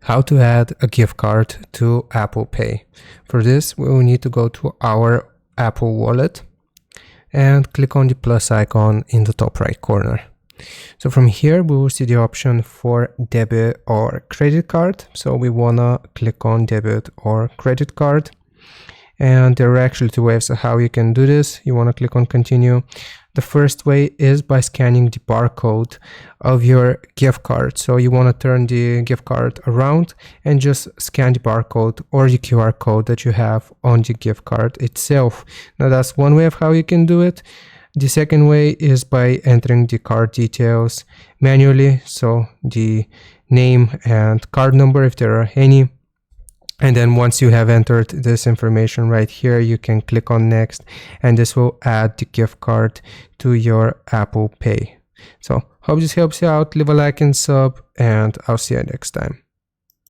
How to add a gift card to Apple Pay. For this, we will need to go to our Apple Wallet and click on the plus icon in the top right corner. So from here, we will see the option for debit or credit card. So we wanna click on debit or credit card. And there are actually two ways of how you can do this. You wanna click on continue. The first way is by scanning the barcode of your gift card. So you want to turn the gift card around and just scan the barcode or the QR code that you have on the gift card itself. Now that's one way of how you can do it. The second way is by entering the card details manually. So the name and card number, if there are any. And then once you have entered this information right here, you can click on next, and this will add the gift card to your Apple Pay. So hope this helps you out. Leave a like and sub, and I'll see you next time.